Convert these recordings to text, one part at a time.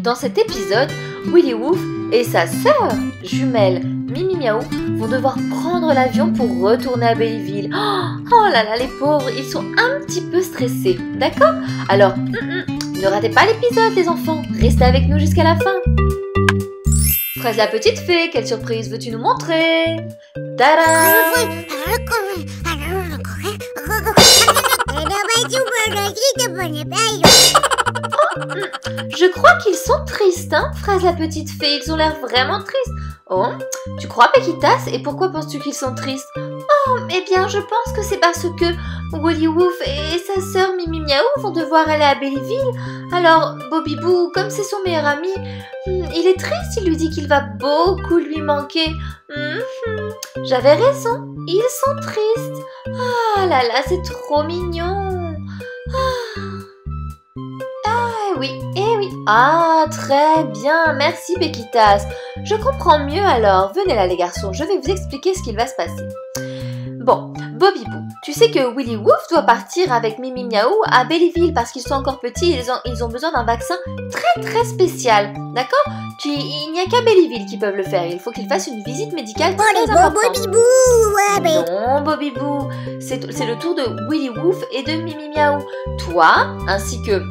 Dans cet épisode, Willy Woof et sa sœur jumelle Mimi Miaou vont devoir prendre l'avion pour retourner à Bayville. Oh là là, les pauvres, ils sont un petit peu stressés, d'accord? Alors, ne ratez pas l'épisode les enfants, restez avec nous jusqu'à la fin. Fraise la petite fée, quelle surprise veux-tu nous montrer? Tadam! Je crois qu'ils sont tristes, hein, Fraise la petite fée, ils ont l'air vraiment tristes. Oh, tu crois, Péquitas? Et pourquoi penses-tu qu'ils sont tristes? Oh, eh bien, je pense que c'est parce que Willy Woof et sa sœur Mimi Miaou vont devoir aller à Bayville. Alors, Bobby Boo, comme c'est son meilleur ami, il est triste, il lui dit qu'il va beaucoup lui manquer. J'avais raison, ils sont tristes. Ah là là, c'est trop mignon. Eh oui. Ah, très bien, merci Péquitas. Je comprends mieux alors. Venez là les garçons, je vais vous expliquer ce qu'il va se passer. Bon, Bobby Boo, tu sais que Willy Woof doit partir avec Mimi Miaou à Bayville parce qu'ils sont encore petits et ils ont besoin d'un vaccin très spécial, d'accord? Il n'y a qu'à Bayville qui peuvent le faire, il faut qu'ils fassent une visite médicale très importante. Bobby Boo, ouais, Non, Bobby Boo, c'est le tour de Willy Woof et de Mimi Miaou. Toi, ainsi que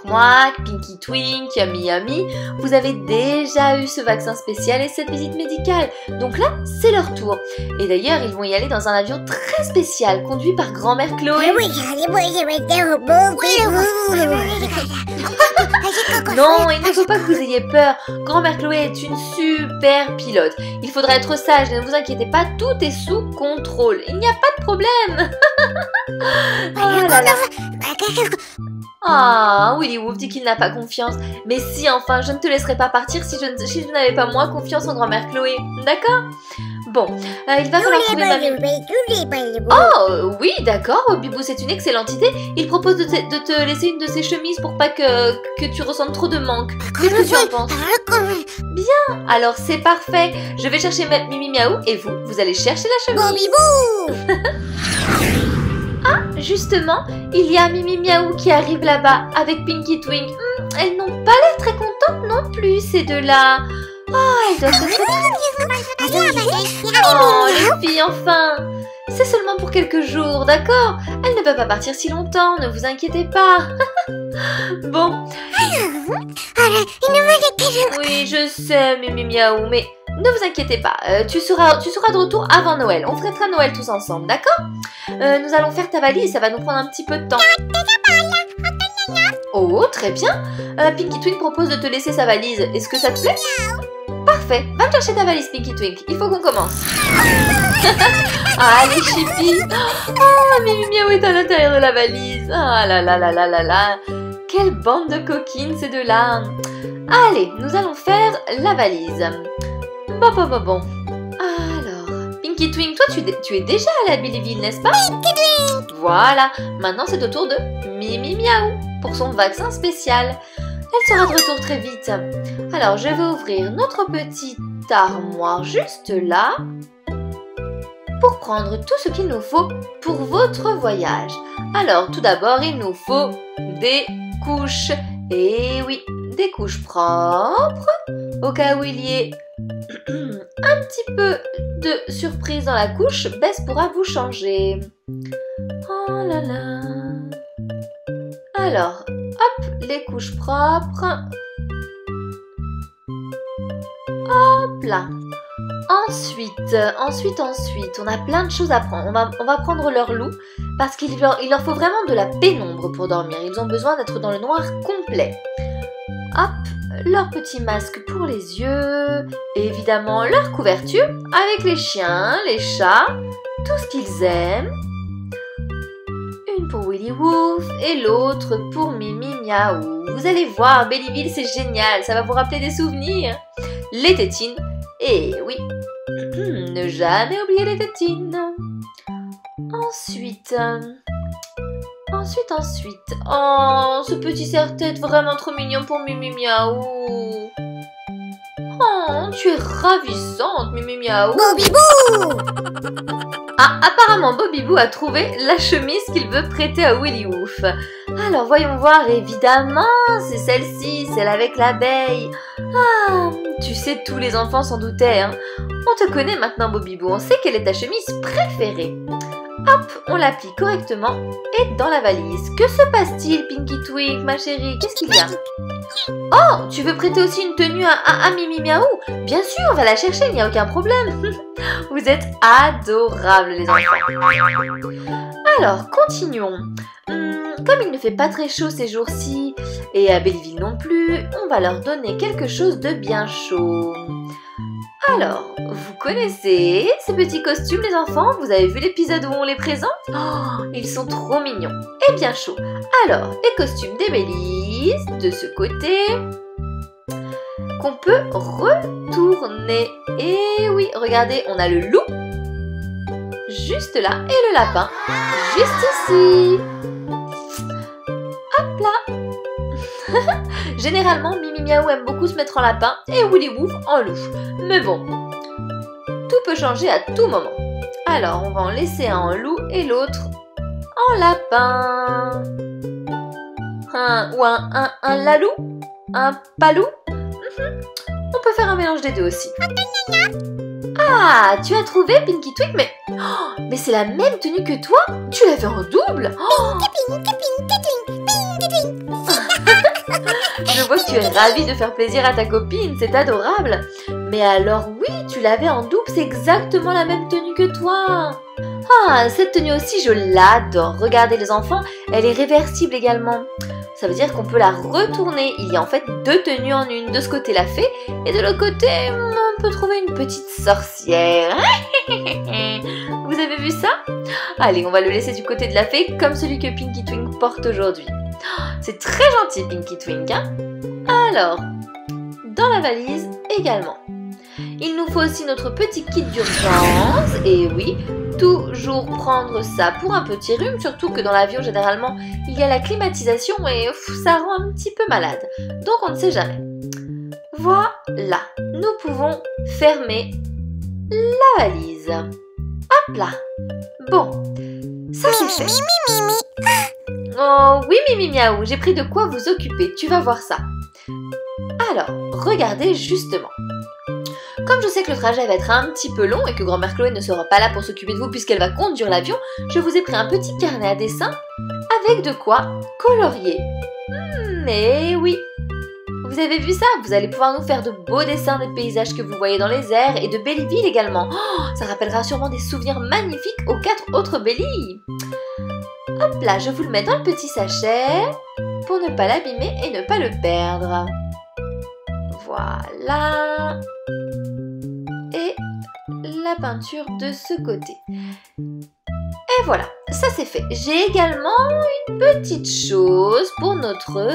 Mouak, Pinky Twink, Yami, vous avez déjà eu ce vaccin spécial et cette visite médicale. Donc là, c'est leur tour. Et d'ailleurs, ils vont y aller dans un avion très spécial, conduit par grand-mère Chloé. Non, il ne faut pas que vous ayez peur. Grand-mère Chloé est une super pilote. Il faudra être sage, ne vous inquiétez pas, tout est sous contrôle. Il n'y a pas de problème. Oh là là. Ah, Willy Woof dit qu'il n'a pas confiance. Mais si, enfin, je ne te laisserai pas partir si je n'avais pas moi confiance en grand-mère Chloé. D'accord? Bon, il va falloir trouver mamie. Oh, oui, d'accord, Bibou, c'est une excellente idée. Il propose de te laisser une de ses chemises pour pas que tu ressentes trop de manque. Qu'est-ce que tu en penses? Bien, alors c'est parfait. Je vais chercher Mimi Miaou et vous allez chercher la chemise. Bobby Ah, justement, il y a Mimi Miaou qui arrive là-bas avec Pinky Twink. Elles n'ont pas l'air très contentes non plus, ces deux-là. Oh, elles doivent se Oh, les filles, enfin. C'est seulement pour quelques jours, d'accord? Elles ne peuvent pas partir si longtemps, ne vous inquiétez pas. Bon. Oui, je sais, Mimi Miaou, mais ne vous inquiétez pas, tu seras de retour avant Noël. On fêtera Noël tous ensemble, d'accord? Nous allons faire ta valise, ça va nous prendre un petit peu de temps. Oh, très bien. Pinky Twink propose de te laisser sa valise. Est-ce que ça te plaît? Parfait, va me chercher ta valise, Pinky Twink. Il faut qu'on commence. Ah, les chippies. Oh, Mimi Miaou est à l'intérieur de la valise. Ah là là là là là là. Quelle bande de coquines ces deux-là. Allez, nous allons faire la valise. Bon. Alors, Pinky Twink, toi tu es déjà allée à Bayville, n'est-ce pas? Pinky Twink. Voilà, maintenant c'est au tour de Mimi Miaou pour son vaccin spécial. Elle sera de retour très vite. Alors, je vais ouvrir notre petite armoire juste là pour prendre tout ce qu'il nous faut pour votre voyage. Alors, tout d'abord, il nous faut des couches. Et oui, des couches propres, au cas où il y ait un petit peu de surprise dans la couche, Bess pourra vous changer. Oh là là. Alors, hop, les couches propres. Hop là. Ensuite, on a plein de choses à prendre. On va prendre leur loup parce qu'il leur faut vraiment de la pénombre pour dormir. Ils ont besoin d'être dans le noir complet. Hop, leur petit masque pour les yeux, et évidemment leur couverture avec les chiens, les chats, tout ce qu'ils aiment. Une pour Willy Woof et l'autre pour Mimi Miaou. Vous allez voir, Bayville c'est génial, ça va vous rappeler des souvenirs. Les tétines, et oui, ne jamais oublier les tétines. Ensuite, oh, ce petit serre-tête vraiment trop mignon pour Mimi Miaou. Oh, tu es ravissante, Mimi Miaou. Bobby Boo. Ah, apparemment Bobby Boo a trouvé la chemise qu'il veut prêter à Willy Woof. Alors, voyons voir, évidemment, c'est celle-ci, celle avec l'abeille. Ah, tu sais, tous les enfants s'en doutaient, hein. On te connaît maintenant, Bobibou, on sait quelle est ta chemise préférée. Hop, on l'applique correctement et dans la valise. Que se passe-t-il, Pinky Twink, ma chérie? Qu'est-ce qu'il y a? Oh, tu veux prêter aussi une tenue à Mimi Miaou? Bien sûr, on va la chercher, il n'y a aucun problème. Vous êtes adorables, les enfants. Alors, continuons. Comme il ne fait pas très chaud ces jours-ci, et à Belleville non plus, on va leur donner quelque chose de bien chaud. Alors, vous connaissez ces petits costumes, les enfants? Vous avez vu l'épisode où on les présente? Oh, ils sont trop mignons et bien chauds. Alors, les costumes d'Ébélise, de ce côté, qu'on peut retourner. Et oui, regardez, on a le loup, juste là, et le lapin, juste ici. Hop là. Généralement, Mimi Miaou aime beaucoup se mettre en lapin et Willy Wouf en loup. Mais bon, tout peut changer à tout moment. Alors, on va en laisser un en loup et l'autre en lapin. Ou un lalou? Un palou? On peut faire un mélange des deux aussi. Ah, tu as trouvé, Pinky Twink? Mais c'est la même tenue que toi? Tu l'avais en double? Je vois que tu es ravie de faire plaisir à ta copine, c'est adorable. Mais alors oui, tu l'avais en double, c'est exactement la même tenue que toi. Ah, cette tenue aussi, je l'adore. Regardez les enfants, elle est réversible également. Ça veut dire qu'on peut la retourner. Il y a en fait deux tenues en une. De ce côté, la fée, et de l'autre côté, on peut trouver une petite sorcière. Vous avez vu ça? Allez, on va le laisser du côté de la fée, comme celui que Pinky Twink porte aujourd'hui. C'est très gentil, Pinky Twink, hein? Alors, dans la valise également. Il nous faut aussi notre petit kit d'urgence. Et oui, toujours prendre ça pour un petit rhume, surtout que dans l'avion, généralement, il y a la climatisation et ça rend un petit peu malade. Donc, on ne sait jamais. Voilà, nous pouvons fermer la valise. Hop là. Bon, ça c'est fait. Oh oui, Mimi Miaou, j'ai pris de quoi vous occuper, tu vas voir ça. Alors, regardez justement. Comme je sais que le trajet va être un petit peu long et que grand-mère Chloé ne sera pas là pour s'occuper de vous puisqu'elle va conduire l'avion, je vous ai pris un petit carnet à dessin avec de quoi colorier. Mais oui, vous avez vu ça? Vous allez pouvoir nous faire de beaux dessins des paysages que vous voyez dans les airs et de Belleville également. Oh, ça rappellera sûrement des souvenirs magnifiques aux 4 autres Belly. Hop là, je vous le mets dans le petit sachet pour ne pas l'abîmer et ne pas le perdre. Voilà. Et la peinture de ce côté. Et voilà, ça c'est fait. J'ai également une petite chose pour notre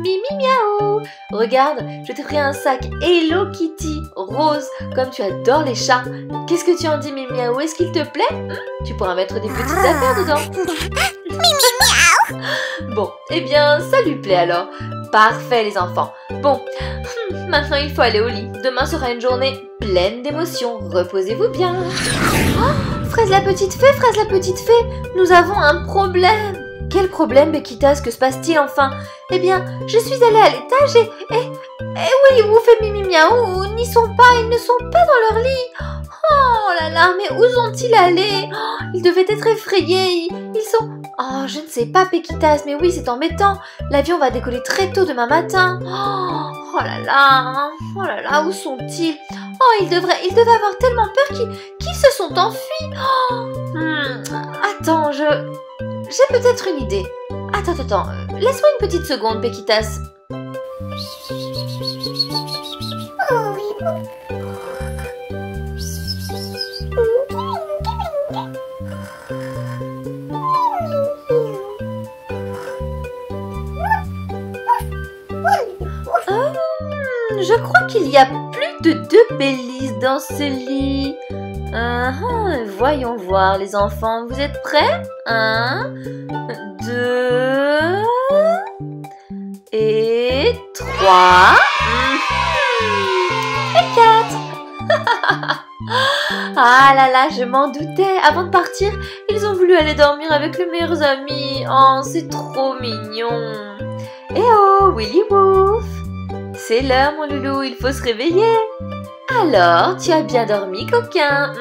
Mimi Miaou. Regarde, je t'ai pris un sac Hello Kitty rose, comme tu adores les chats. Qu'est-ce que tu en dis, Mimi Miaou? Est-ce qu'il te plaît? Tu pourras mettre des petites affaires dedans. Bon, eh bien, ça lui plaît alors. Parfait les enfants. Bon, maintenant il faut aller au lit. Demain sera une journée pleine d'émotions. Reposez-vous bien. Oh, Fraise la petite fée, nous avons un problème. Quel problème, Bekitas? Que se passe-t-il enfin? Eh bien, je suis allée à l'étage et Willy Wouf et Mimi Miaou n'y sont pas, ils ne sont pas dans leur lit. Oh là là, mais où sont-ils allés? Oh, ils devaient être effrayés, ils sont... Oh, je ne sais pas, Pekitas, mais oui, c'est embêtant. L'avion va décoller très tôt demain matin. Oh là là, où sont-ils? Oh, ils devaient avoir tellement peur qu'ils se sont enfuis. Oh, attends, j'ai peut-être une idée. Attends, laisse-moi une petite seconde, Pekitas. Je crois qu'il y a plus de 2 Bellies dans ce lit. Voyons voir les enfants, vous êtes prêts? 1, 2 et 3 et 4. Ah là là, je m'en doutais. Avant de partir, ils ont voulu aller dormir avec les meilleurs amis. Oh, c'est trop mignon. Eh oh, Willy Woof. C'est l'heure, mon loulou, il faut se réveiller. Alors, tu as bien dormi, coquin?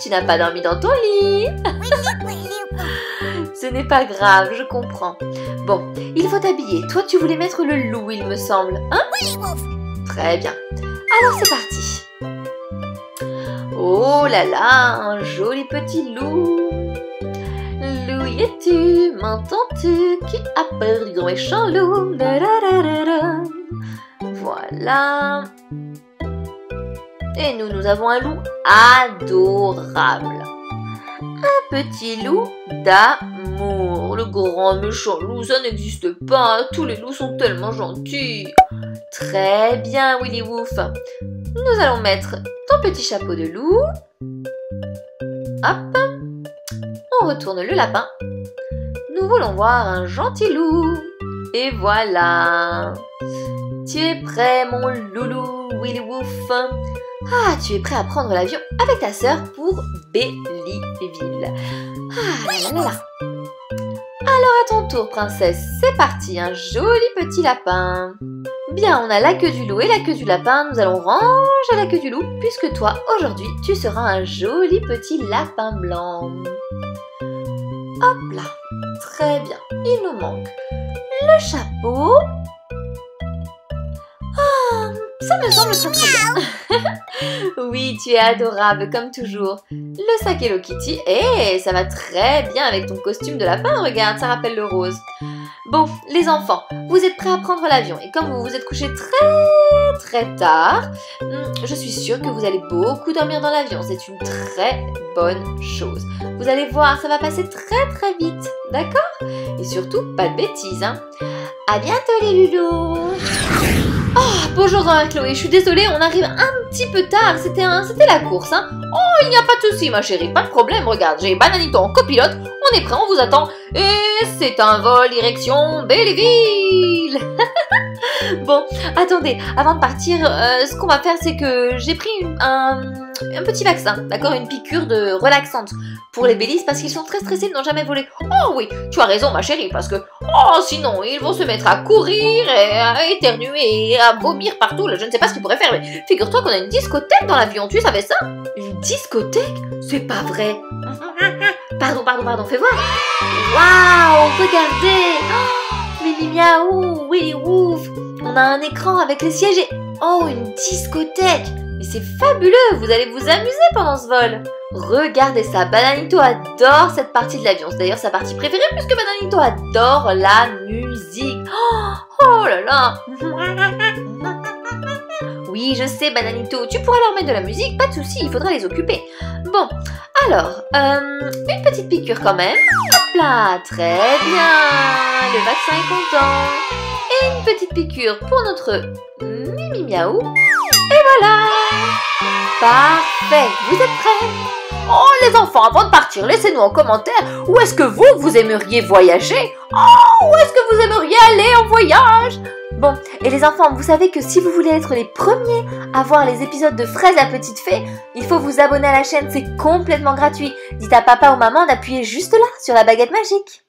Tu n'as pas dormi dans ton lit. Ce n'est pas grave, je comprends. Bon, il faut t'habiller. Toi, tu voulais mettre le loup, il me semble. Hein? Très bien. Alors, c'est parti. Oh là là, un joli petit loup. Loup y es-tu, m'entends-tu? Qui a peur du grand méchant loup? Voilà. Et nous avons un loup adorable. Un petit loup d'amour. Le grand méchant loup, ça n'existe pas. Tous les loups sont tellement gentils. Très bien, Willy Woof. Nous allons mettre ton petit chapeau de loup. Hop. On retourne le lapin. Nous voulons voir un gentil loup. Et voilà. Tu es prêt, mon loulou, Willy Woof? Ah, tu es prêt à prendre l'avion avec ta sœur pour Bellyville. Ah là là là. Alors à ton tour, princesse, c'est parti, un joli petit lapin. Bien, on a la queue du loup et la queue du lapin. Nous allons ranger la queue du loup puisque toi, aujourd'hui, tu seras un joli petit lapin blanc. Hop là, très bien. Il nous manque le chapeau. Ah, ça me semble très bien. Oui, tu es adorable comme toujours. Le sac Hello Kitty, et ça va très bien avec ton costume de lapin, regarde, ça rappelle le rose. Bon, les enfants, vous êtes prêts à prendre l'avion et comme vous vous êtes couchés très tard, je suis sûre que vous allez beaucoup dormir dans l'avion. C'est une très bonne chose. Vous allez voir, ça va passer très vite, d'accord? Et surtout, pas de bêtises, hein. À bientôt les loulous. Oh, bonjour Chloé, je suis désolée, on arrive un petit peu tard, c'était la course, hein. Oh, il n'y a pas de souci ma chérie, pas de problème, regarde, j'ai Bananito en copilote, on est prêt, on vous attend, et c'est un vol direction Bellyville. Bon, attendez, avant de partir, ce qu'on va faire, c'est que j'ai pris un petit vaccin, d'accord, une piqûre de relaxante pour les Bélys parce qu'ils sont très stressés, ils n'ont jamais volé. Oh oui, tu as raison ma chérie, parce que, oh sinon, ils vont se mettre à courir, et à éternuer, et à vomir partout, là, je ne sais pas ce qu'ils pourraient faire, mais figure-toi qu'on a une discothèque dans l'avion, tu savais ça? Une discothèque? C'est pas vrai. Pardon, fais voir. Waouh, regardez. Oh, Mimi Miaou, Willy Woof. On a un écran avec les sièges et... Oh, une discothèque. Mais c'est fabuleux, vous allez vous amuser pendant ce vol. Regardez ça, Bananito adore cette partie de l'avion. C'est d'ailleurs sa partie préférée puisque Bananito adore la musique. Oh là là. Oui, je sais, Bananito, tu pourras leur mettre de la musique, pas de souci, il faudra les occuper. Bon, alors, une petite piqûre quand même. Hop là, très bien. Le vaccin est content. Et une petite piqûre pour notre Mimi Miaou. Et voilà. Parfait, vous êtes prêts? Oh les enfants, avant de partir, laissez-nous en commentaire où est-ce que vous aimeriez voyager? Oh, où est-ce que vous aimeriez aller en voyage? Bon, et les enfants, vous savez que si vous voulez être les premiers à voir les épisodes de Fraise la Petite Fée, il faut vous abonner à la chaîne, c'est complètement gratuit. Dites à papa ou maman d'appuyer juste là, sur la baguette magique.